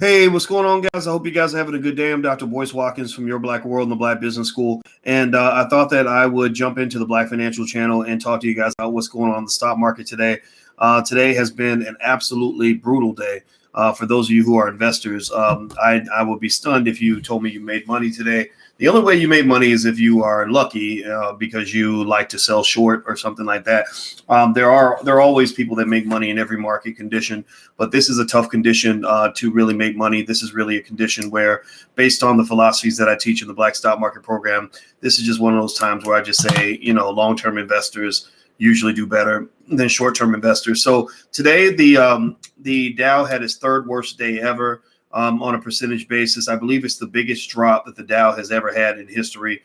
Hey, what's going on, guys? I hope you guys are having a good day. I'm Dr. Boyce Watkins from Your Black World and the Black Business School. And I thought that I would jump into the Black Financial Channel and talk to you guys about what's going on in the stock market today. Today has been an absolutely brutal day. For those of you who are investors, I would be stunned if you told me you made money today. The only way you made money is if you are lucky because you like to sell short or something like that. There are always people that make money in every market condition, but this is a tough condition to really make money. This is really a condition where, based on the philosophies that I teach in the Black Stock Market program, this is just one of those times where I just say, long-term investors usually do better than short-term investors. So today, the Dow had its third worst day ever. On a percentage basis, I believe it's the biggest drop that the Dow has ever had in history,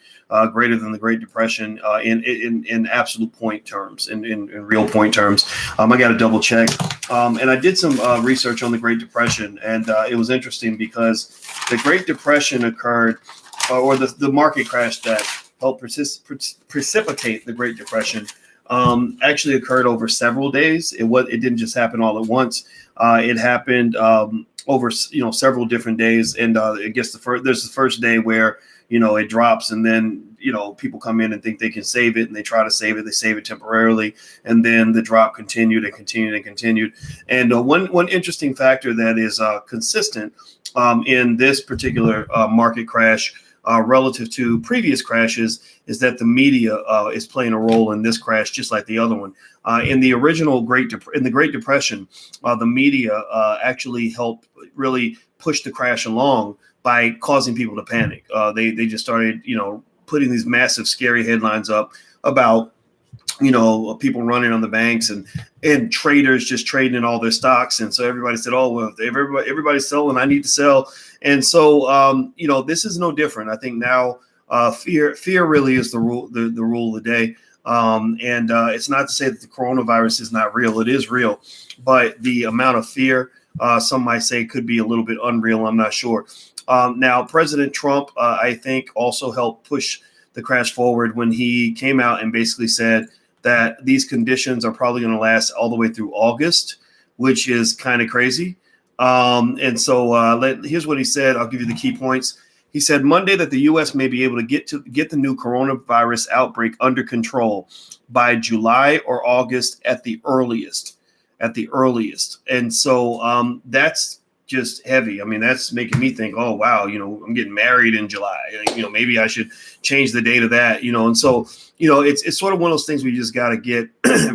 greater than the Great Depression in absolute point terms, in real point terms. I got to double check. And I did some research on the Great Depression, and it was interesting because the Great Depression occurred, or the market crash that helped precipitate the Great Depression actually occurred over several days. It didn't just happen all at once. It happened over several different days, and I guess there's the first day where it drops, and then people come in and think they can save it, and they try to save it. They save it temporarily, and then the drop continued and continued and continued. And one interesting factor that is consistent in this particular market crash relative to previous crashes is that the media is playing a role in this crash, just like the other one. In the original Great Depression, the media actually helped really push the crash along by causing people to panic. They just started, putting these massive, scary headlines up about people running on the banks and traders just trading in all their stocks. And so everybody said, oh, well, if everybody's selling, I need to sell. And so, this is no different. I think now fear really is the rule of the day. And it's not to say that the coronavirus is not real. It is real. But the amount of fear, some might say, could be a little bit unreal. I'm not sure. Now, President Trump, I think, also helped push the crash forward when he came out and basically said that these conditions are probably going to last all the way through August, which is kind of crazy. And so here's what he said. I'll give you the key points. He said Monday that the U.S. may be able to get the new coronavirus outbreak under control by July or August at the earliest. And so that's just heavy. I mean, that's making me think, oh, wow, I'm getting married in July. Maybe I should change the date of that, And so, it's sort of one of those things where you just got to get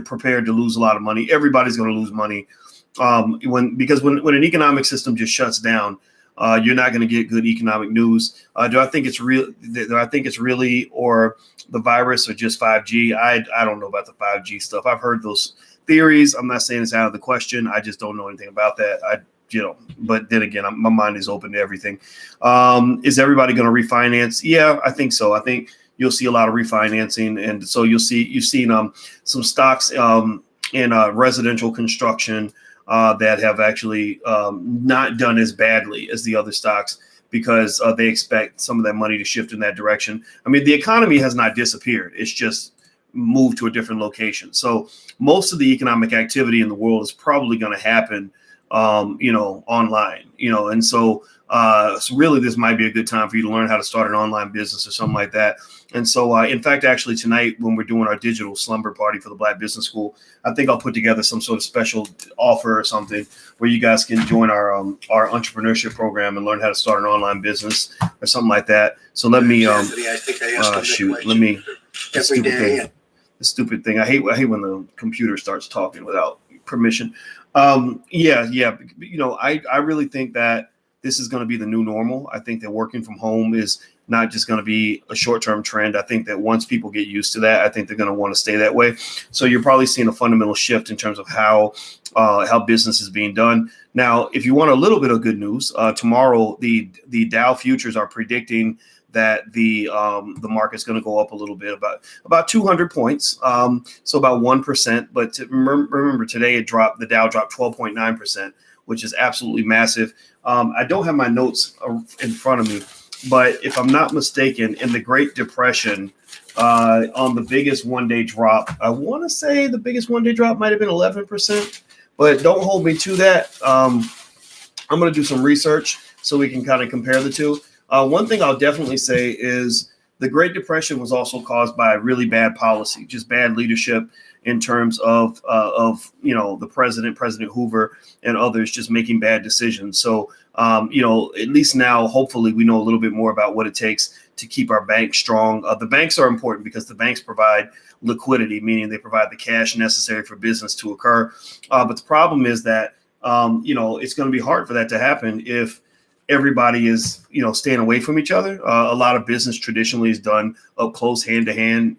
prepared to lose a lot of money. Everybody's going to lose money because when an economic system just shuts down, you're not going to get good economic news. Do I think it's real? Do I think it's really, or the virus, or just 5G? I don't know about the 5G stuff. I've heard those theories. I'm not saying it's out of the question. I just don't know anything about that. But then again, my mind is open to everything. Is everybody going to refinance? Yeah, I think so. I think you'll see a lot of refinancing, and so you've seen some stocks in residential construction that have actually not done as badly as the other stocks because they expect some of that money to shift in that direction. I mean, the economy has not disappeared. It's just moved to a different location. So most of the economic activity in the world is probably going to happen online, and so really this might be a good time for you to learn how to start an online business or something like that. And so, in fact, actually tonight when we're doing our digital slumber party for the Black Business School, I think I'll put together some sort of special offer or something where you guys can join our entrepreneurship program and learn how to start an online business or something like that. So let me, Anthony, I think I ask shoot, let me, the stupid thing. I hate when the computer starts talking without permission. I really think that this is going to be the new normal. I think that working from home is not just going to be a short-term trend. I think that once people get used to that, I think they're going to want to stay that way. So you're probably seeing a fundamental shift in terms of how business is being done. Now, if you want a little bit of good news, tomorrow the Dow futures are predicting that the market's going to go up a little bit, about 200 points, so about 1%. But remember, today the Dow dropped 12.9%, which is absolutely massive. I don't have my notes in front of me, but if I'm not mistaken, in the Great Depression, on the biggest one-day drop, I want to say the biggest one-day drop might have been 11%, but don't hold me to that. I'm going to do some research so we can kind of compare the two. One thing I'll definitely say is the Great Depression was also caused by really bad policy, just bad leadership in terms of the President Hoover and others just making bad decisions. So at least now, hopefully, we know a little bit more about what it takes to keep our banks strong. The banks are important because the banks provide liquidity, meaning they provide the cash necessary for business to occur. But the problem is that it's going to be hard for that to happen if everybody is, staying away from each other. A lot of business traditionally is done up close, hand to hand,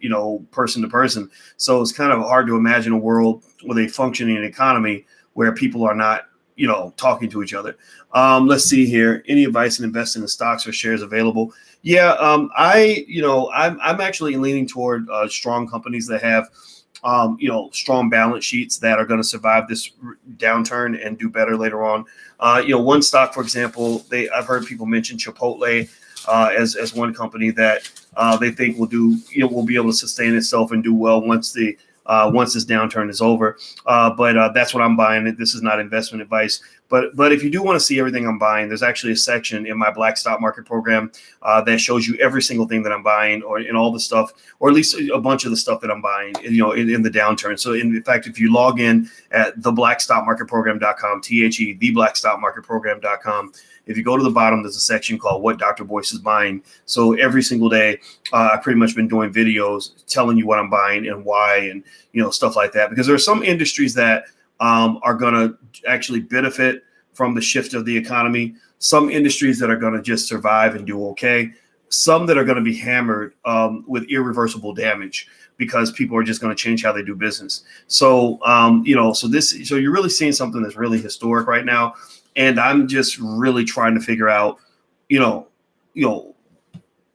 person to person. So it's kind of hard to imagine a world with a functioning economy where people are not, talking to each other. Let's see here. Any advice in investing in stocks or shares available? Yeah, I'm actually leaning toward strong companies that have strong balance sheets that are going to survive this downturn and do better later on. One stock, for example, I've heard people mention Chipotle as one company that they think will be able to sustain itself and do well once this downturn is over. But that's what I'm buying. This is not investment advice. But if you do want to see everything I'm buying, there's actually a section in my Black Stock Market program that shows you every single thing that I'm buying, or in all the stuff, or at least a bunch of the stuff that I'm buying, in the downturn. So in fact, if you log in at theblackstockmarketprogram.com, theblackstockmarketprogram.com, if you go to the bottom, there's a section called What Dr. Boyce is Buying. So every single day, I've pretty much been doing videos telling you what I'm buying and why, and stuff like that. Because there are some industries that are going to actually benefit from the shift of the economy. Some industries that are going to just survive and do okay. Some that are going to be hammered with irreversible damage because people are just going to change how they do business. So, so you're really seeing something that's really historic right now. And I'm just really trying to figure out,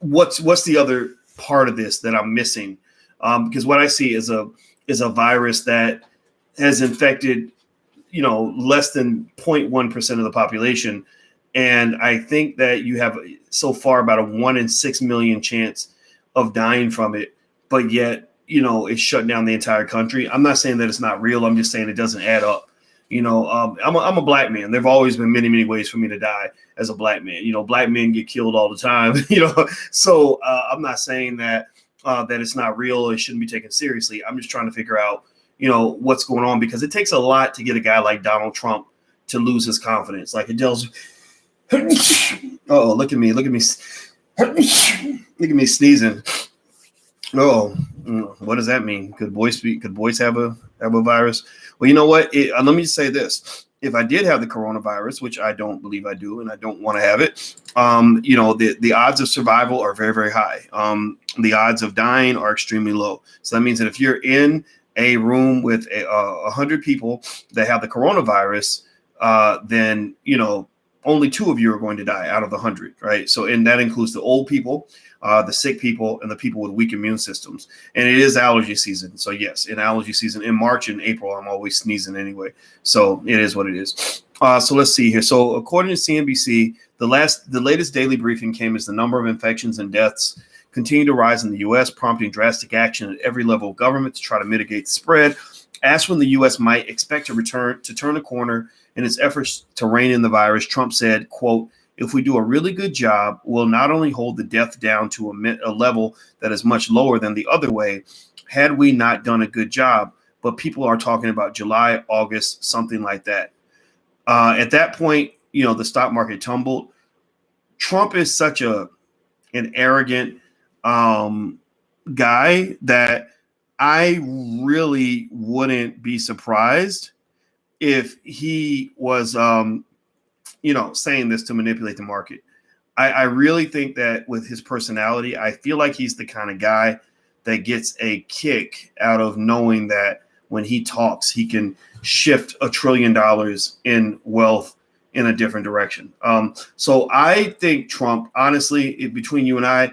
what's the other part of this that I'm missing? Because what I see is a virus that has infected, less than 0.1% of the population. And I think that you have so far about a 1 in 6 million chance of dying from it. But yet, it's shut down the entire country. I'm not saying that it's not real. I'm just saying it doesn't add up. I'm a black man. There've always been many, many ways for me to die as a black man. Black men get killed all the time, So I'm not saying that it's not real. It shouldn't be taken seriously. I'm just trying to figure out, what's going on, because it takes a lot to get a guy like Donald Trump to lose his confidence. Like it tells, oh, look at me sneezing. Oh, what does that mean? Could boys have a virus? Well, you know what? Let me say this. If I did have the coronavirus, which I don't believe I do, and I don't want to have it, the odds of survival are very, very high. The odds of dying are extremely low. So that means that if you're in a room with 100 people that have the coronavirus, then, only 2 of you are going to die out of the 100, right? So, and that includes the old people, the sick people, and the people with weak immune systems. And it is allergy season. So yes, in allergy season, in March and April, I'm always sneezing anyway. So it is what it is. So let's see here. So according to CNBC, the latest daily briefing came as the number of infections and deaths continue to rise in the U.S., prompting drastic action at every level of government to try to mitigate the spread. Asked when the U.S. might expect to turn a corner in its efforts to rein in the virus, Trump said, quote, "If we do a really good job, we'll not only hold the death down to a level that is much lower than the other way, had we not done a good job, but people are talking about July, August, something like that." At that point, the stock market tumbled. Trump is such an arrogant guy that I really wouldn't be surprised if he was, saying this to manipulate the market. I really think that with his personality, I feel like he's the kind of guy that gets a kick out of knowing that when he talks, he can shift $1 trillion in wealth in a different direction. So I think Trump, honestly, between you and I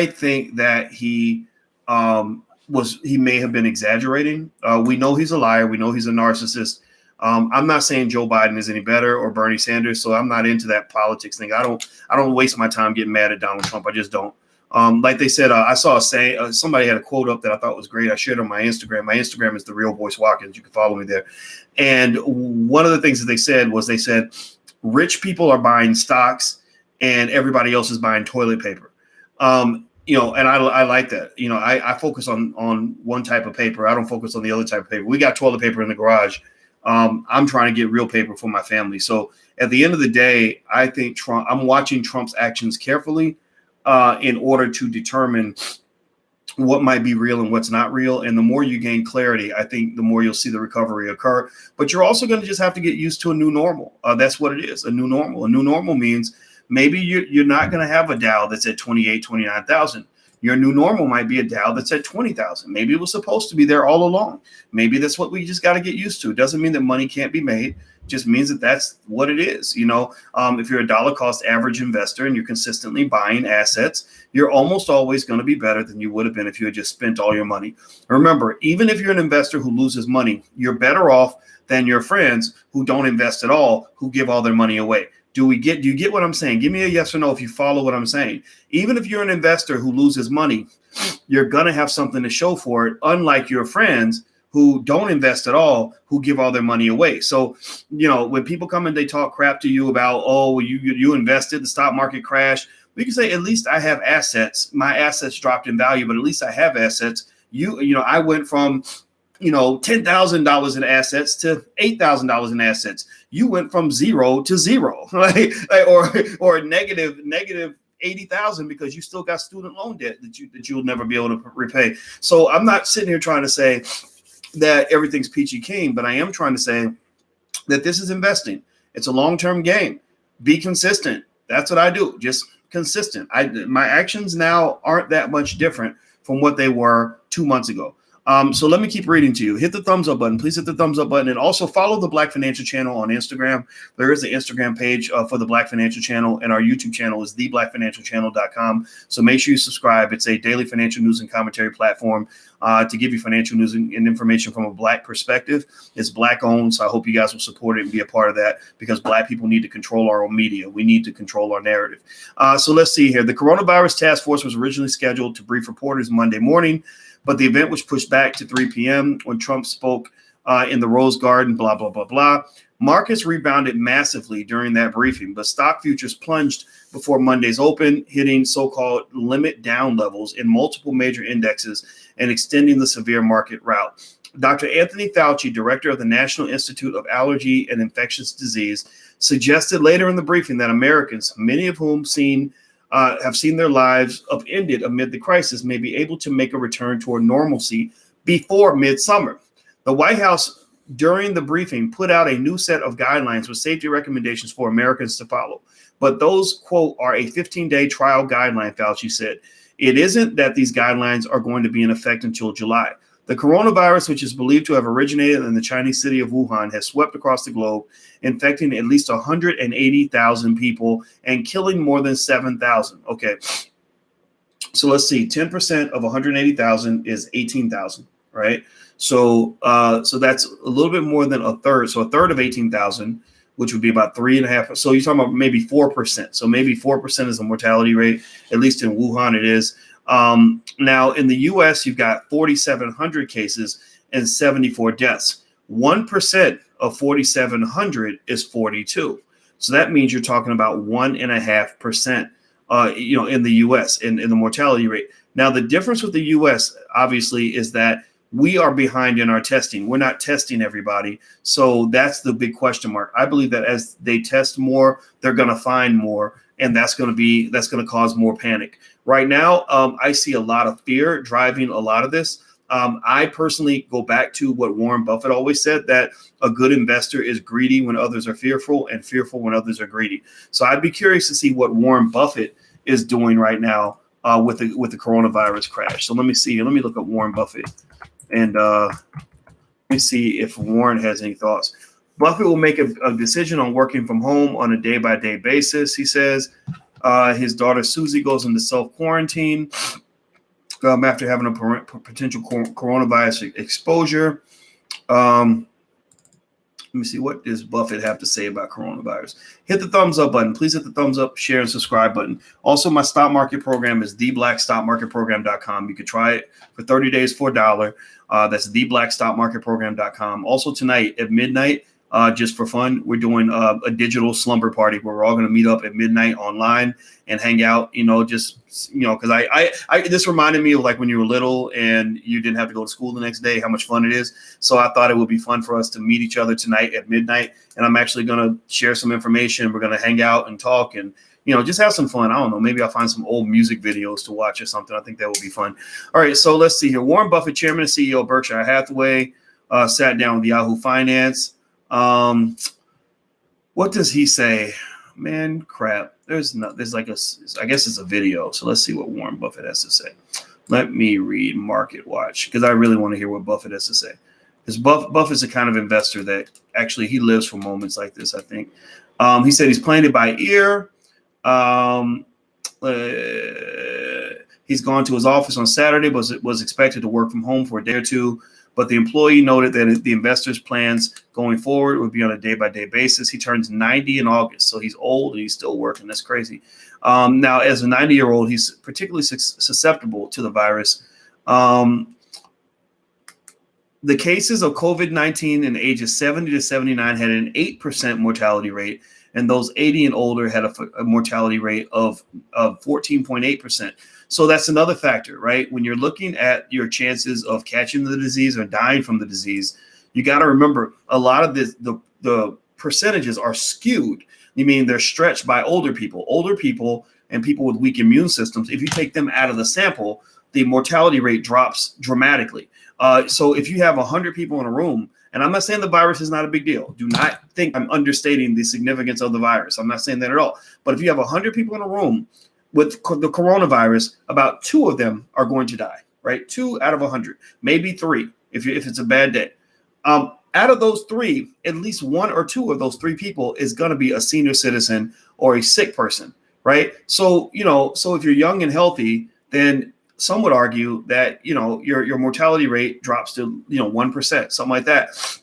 think that he may have been exaggerating. We know he's a liar. We know he's a narcissist. I'm not saying Joe Biden is any better or Bernie Sanders, so I'm not into that politics thing. I don't waste my time getting mad at Donald Trump. I just don't. Like they said, I saw a saying, somebody had a quote up that I thought was great. I shared on my Instagram. My Instagram is The Real Boyce Watkins. You can follow me there. And one of the things that they said, Rich people are buying stocks and everybody else is buying toilet paper. And I like that. I focus on one type of paper. I don't focus on the other type of paper. We got toilet paper in the garage. I'm trying to get real paper for my family. So at the end of the day, I think I'm watching Trump's actions carefully in order to determine what might be real and what's not real. And the more you gain clarity, I think the more you'll see the recovery occur. But you're also going to just have to get used to a new normal. That's what it is, a new normal. A new normal means maybe you're not going to have a Dow that's at 28, 29,000. Your new normal might be a Dow that's at 20,000. Maybe it was supposed to be there all along. Maybe that's what we just got to get used to. It doesn't mean that money can't be made. It just means that that's what it is. If you're a dollar cost average investor and you're consistently buying assets, you're almost always going to be better than you would have been if you had just spent all your money. Remember, even if you're an investor who loses money, you're better off than your friends who don't invest at all, who give all their money away. Do you get what I'm saying? Give me a yes or no if you follow what I'm saying. Even if you're an investor who loses money, you're going to have something to show for it, unlike your friends who don't invest at all, who give all their money away. So, when people come and they talk crap to you about, oh, you invested, the stock market crashed, we can say, at least I have assets. My assets dropped in value, but at least I have assets. I went from $10,000 in assets to $8,000 in assets. You went from zero to zero, right? Or negative 80,000 because you still got student loan debt that you'll never be able to repay. So I'm not sitting here trying to say that everything's peachy keen, but I am trying to say that this is investing. It's a long-term game. Be consistent. That's what I do. Just consistent. My actions now aren't that much different from what they were 2 months ago. So let me keep reading to you. Hit the thumbs up button. Please hit the thumbs up button. And also follow the Black Financial Channel on Instagram. There is an Instagram page for the Black Financial Channel, and our YouTube channel is theblackfinancialchannel.com. So make sure you subscribe. It's a daily financial news and commentary platform to give you financial news and information from a Black perspective. It's Black owned, so I hope you guys will support it and be a part of that, because Black people need to control our own media. We need to control our narrative. So let's see here. The coronavirus task force was originally scheduled to brief reporters Monday morning, but the event was pushed back to 3 p.m. when Trump spoke in the Rose Garden, blah, blah, blah, blah. Markets rebounded massively during that briefing, but stock futures plunged before Monday's open, hitting so-called limit down levels in multiple major indexes and extending the severe market rout. Dr. Anthony Fauci, director of the National Institute of Allergy and Infectious Disease, suggested later in the briefing that Americans, many of whom have seen their lives upended amid the crisis, may be able to make a return toward normalcy before midsummer. The White House, during the briefing, put out a new set of guidelines with safety recommendations for Americans to follow. But those, quote, are a 15-day trial guideline, Fauci said. It isn't that these guidelines are going to be in effect until July. The coronavirus, which is believed to have originated in the Chinese city of Wuhan, has swept across the globe, infecting at least 180,000 people and killing more than 7,000. Okay, so let's see. 10% of 180,000 is 18,000, right? So that's a little bit more than a third. So a third of 18,000, which would be about 3.5. So you're talking about maybe 4%. So maybe 4% is the mortality rate. At least in Wuhan, it is. Now in the U.S., you've got 4,700 cases and 74 deaths. 1% of 4,700 is 42. So that means you're talking about 1.5%, in the U.S. in the mortality rate. Now, the difference with the U.S. obviously is that we are behind in our testing. We're not testing everybody. So that's the big question mark. I believe that as they test more, they're going to find more. And that's going to cause more panic. Right now, I see a lot of fear driving a lot of this. I personally go back to what Warren Buffett always said, that a good investor is greedy when others are fearful and fearful when others are greedy. So I'd be curious to see what Warren Buffett is doing right now with the coronavirus crash. So let me see. Let me look up Warren Buffett and let me see if Warren has any thoughts. Buffett will make a decision on working from home on a day-by-day basis, he says. His daughter Susie goes into self-quarantine after having a potential coronavirus exposure. Let me see, what does Buffett have to say about coronavirus? Hit the thumbs up button. Please hit the thumbs up, share, and subscribe button. Also, my stock market program is theblackstockmarketprogram.com. You could try it for 30 days for $1. That's theblackstockmarketprogram.com. Also, tonight at midnight, just for fun. We're doing a digital slumber party where we're all going to meet up at midnight online and hang out, because I this reminded me of like when you were little and you didn't have to go to school the next day, how much fun it is. So I thought it would be fun for us to meet each other tonight at midnight. And I'm actually going to share some information. We're going to hang out and talk and, just have some fun. I don't know. Maybe I'll find some old music videos to watch or something. I think that would be fun. All right. So let's see here. Warren Buffett, chairman and CEO of Berkshire Hathaway, sat down with Yahoo Finance. What does he say? Man, crap. I guess it's a video. So let's see what Warren Buffett has to say. Let me read Market Watch because I really want to hear what Buffett has to say. Because Buffett's the kind of investor that actually he lives for moments like this, I think. He said he's playing it by ear. He's gone to his office on Saturday, but was expected to work from home for a day or two. But the employee noted that the investor's plans going forward would be on a day-by-day basis. He turns 90 in August, so he's old and he's still working. That's crazy. Now, as a 90-year-old, he's particularly susceptible to the virus. The cases of COVID-19 in ages 70 to 79 had an 8% mortality rate, and those 80 and older had a mortality rate of 14.8%. So that's another factor, right? When you're looking at your chances of catching the disease or dying from the disease, you got to remember a lot of the percentages are skewed. You mean they're stretched by older people and people with weak immune systems. If you take them out of the sample, the mortality rate drops dramatically. So if you have 100 people in a room, and I'm not saying the virus is not a big deal. Do not think I'm understating the significance of the virus. I'm not saying that at all. But if you have 100 people in a room with the coronavirus, about 2 of them are going to die, right? 2 out of 100, maybe 3 if it's a bad day. Out of those 3, at least 1 or 2 of those 3 people is going to be a senior citizen or a sick person, right? So, so if you're young and healthy, then some would argue that, your mortality rate drops to, 1%, something like that.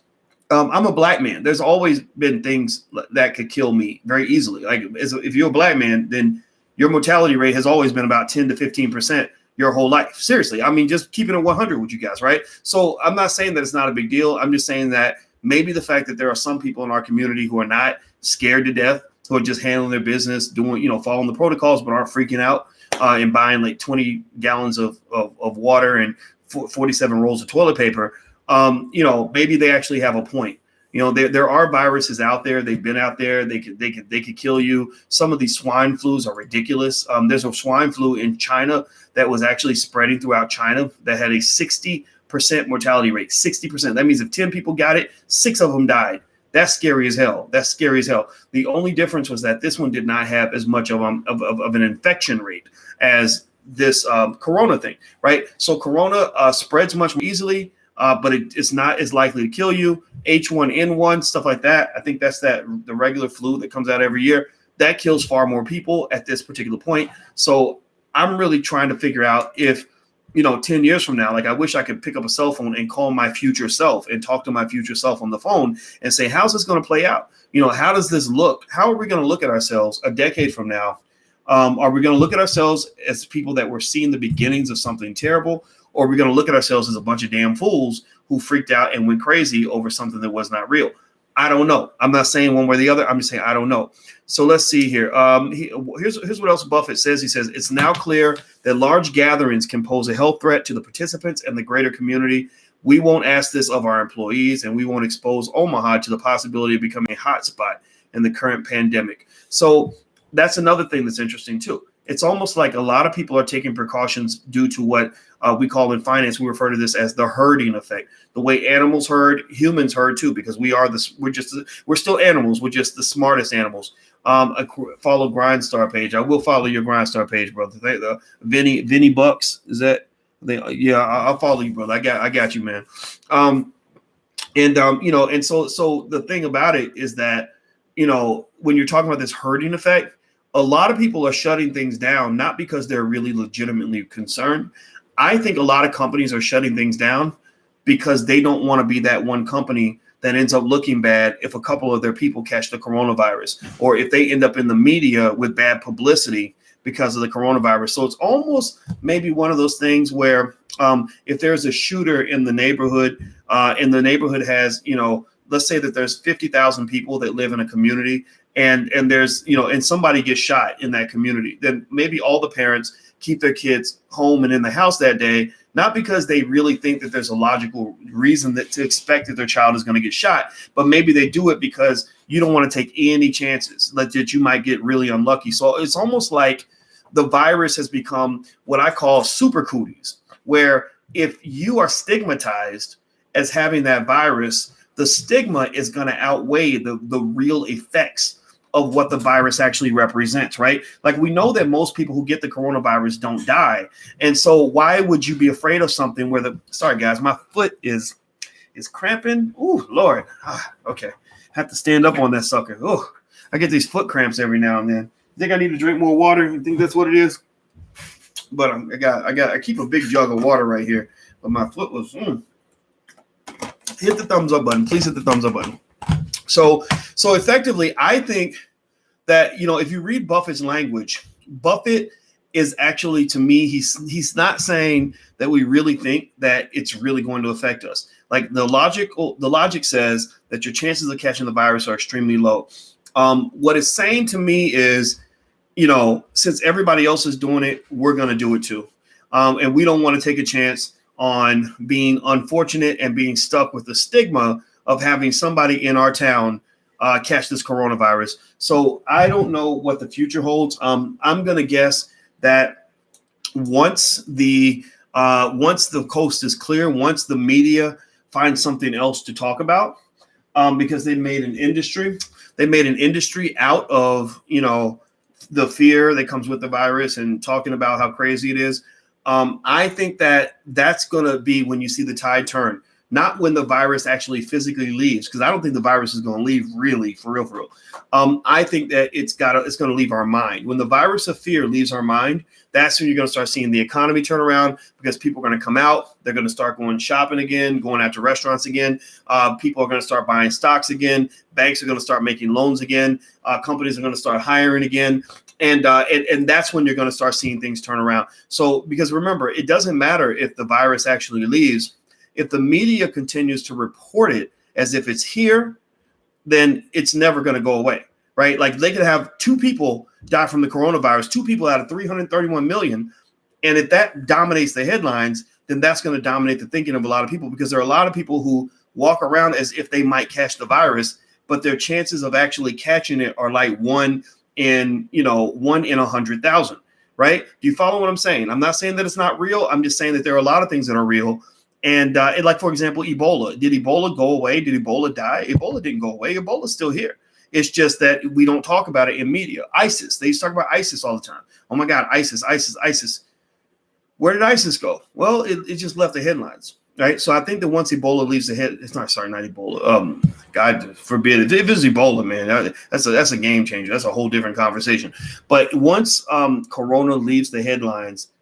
I'm a black man. There's always been things that could kill me very easily. Like if you're a black man, then your mortality rate has always been about 10 to 15% your whole life. Seriously. I mean, just keeping it 100 with you guys, right? So I'm not saying that it's not a big deal. I'm just saying that maybe the fact that there are some people in our community who are not scared to death, who are just handling their business, doing, following the protocols, but aren't freaking out and buying like 20 gallons of water and 47 rolls of toilet paper. Maybe they actually have a point. There are viruses out there. They've been out there. They could kill you. Some of these swine flus are ridiculous. There's a swine flu in China that was actually spreading throughout China that had a 60% mortality rate. 60%. That means if 10 people got it, 6 of them died. That's scary as hell. The only difference was that this one did not have as much of an infection rate as this corona thing, right? So corona spreads much more easily. But it's not as likely to kill you. H1N1, stuff like that. I think that's the regular flu that comes out every year. That kills far more people at this particular point. So I'm really trying to figure out if, 10 years from now, like I wish I could pick up a cell phone and call my future self and talk to my future self on the phone and say, how's this going to play out? How does this look? How are we going to look at ourselves a decade from now? Are we going to look at ourselves as people that were seeing the beginnings of something terrible? Or are we going to look at ourselves as a bunch of damn fools who freaked out and went crazy over something that was not real? I don't know. I'm not saying one way or the other. I'm just saying I don't know. So let's see here. Here's what else Buffett says. He says, it's now clear that large gatherings can pose a health threat to the participants and the greater community. We won't ask this of our employees, and we won't expose Omaha to the possibility of becoming a hotspot in the current pandemic. So that's another thing that's interesting, too. It's almost like a lot of people are taking precautions due to what we call in finance. We refer to this as the herding effect. The way animals herd, humans herd too, because we're still animals. We're just the smartest animals. Follow Grindstar page. I will follow your Grindstar page, brother. Vinny Bucks, is that? Yeah, I'll follow you, brother. I got you, man. So the thing about it is that, when you're talking about this herding effect, a lot of people are shutting things down, not because they're really legitimately concerned. I think a lot of companies are shutting things down because they don't want to be that one company that ends up looking bad if a couple of their people catch the coronavirus, or if they end up in the media with bad publicity because of the coronavirus. So it's almost maybe one of those things where if there's a shooter in the neighborhood and the neighborhood has, let's say that there's 50,000 people that live in a community, and there's, and somebody gets shot in that community, then maybe all the parents keep their kids home and in the house that day, not because they really think that there's a logical reason to expect that their child is going to get shot, but maybe they do it because you don't want to take any chances that you might get really unlucky. So it's almost like the virus has become what I call super cooties, where if you are stigmatized as having that virus, the stigma is going to outweigh the real effects of what the virus actually represents, right? Like, we know that most people who get the coronavirus don't die. And so why would you be afraid of something where sorry guys, my foot is cramping. Ooh, Lord. Okay. Have to stand up on that sucker. Oh, I get these foot cramps every now and then. Think I need to drink more water? You think that's what it is? But I keep a big jug of water right here. But my foot was, hit the thumbs up button. Please hit the thumbs up button. So effectively, I think that, if you read Buffett's language, Buffett is actually, to me, he's not saying that we really think that it's really going to affect us. Like, the logic says that your chances of catching the virus are extremely low. What it's saying to me is, since everybody else is doing it, we're going to do it too. And we don't want to take a chance on being unfortunate and being stuck with the stigma of having somebody in our town catch this coronavirus. So I don't know what the future holds. I'm going to guess that once the coast is clear, once the media finds something else to talk about, because they made an industry out of, the fear that comes with the virus and talking about how crazy it is. I think that that's going to be when you see the tide turn. Not when the virus actually physically leaves, because I don't think the virus is going to leave really, for real. I think that it's going to leave our mind. When the virus of fear leaves our mind, that's when you're going to start seeing the economy turn around, because people are going to come out. They're going to start going shopping again, going out to restaurants again. People are going to start buying stocks again. Banks are going to start making loans again. Companies are going to start hiring again. And that's when you're going to start seeing things turn around. So, because remember, it doesn't matter if the virus actually leaves. If the media continues to report it as if it's here, then it's never going to go away, right? Like, they could have 2 people die from the coronavirus, 2 people out of 331 million. And if that dominates the headlines, then that's going to dominate the thinking of a lot of people, because there are a lot of people who walk around as if they might catch the virus, but their chances of actually catching it are like 1 in 100,000, right? Do you follow what I'm saying? I'm not saying that it's not real. I'm just saying that there are a lot of things that are real. And like, for example, Ebola. Did Ebola go away? Did Ebola die? Ebola didn't go away. Ebola's still here. It's just that we don't talk about it in media. ISIS. They used to talk about ISIS all the time. Oh, my God, ISIS. Where did ISIS go? Well, it just left the headlines, right? So I think that once Ebola leaves the head, not Ebola. God forbid. If it's Ebola, man, that's a game changer. That's a whole different conversation. But once Corona leaves the headlines,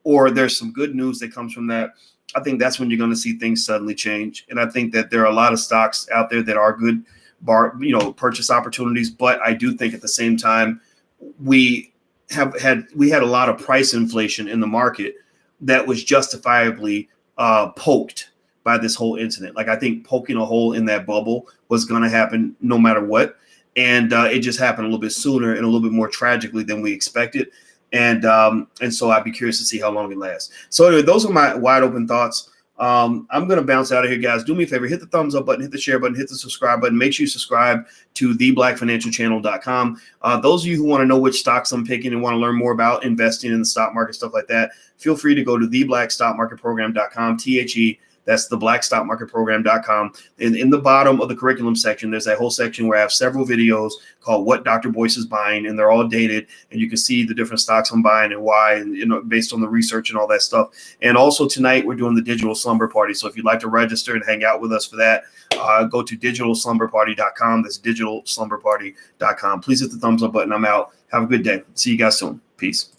or there's some good news that comes from that, I think that's when you're going to see things suddenly change. And I think that there are a lot of stocks out there that are good purchase opportunities. But I do think at the same time, we had a lot of price inflation in the market that was justifiably poked by this whole incident. Like, I think poking a hole in that bubble was going to happen no matter what. And it just happened a little bit sooner and a little bit more tragically than we expected. And so I'd be curious to see how long it lasts. So anyway, those are my wide open thoughts. I'm going to bounce out of here, guys. Do me a favor, hit the thumbs up button, hit the share button, hit the subscribe button. Make sure you subscribe to theblackfinancialchannel.com. Those of you who want to know which stocks I'm picking and want to learn more about investing in the stock market, stuff like that, feel free to go to theblackstockmarketprogram.com, THE. That's theblackstockmarketprogram.com. And in the bottom of the curriculum section, there's that whole section where I have several videos called What Dr. Boyce is Buying, and they're all dated, and you can see the different stocks I'm buying and why, and based on the research and all that stuff. And also tonight, we're doing the digital slumber party. So if you'd like to register and hang out with us for that, go to digitalslumberparty.com. That's digitalslumberparty.com. Please hit the thumbs up button. I'm out. Have a good day. See you guys soon. Peace.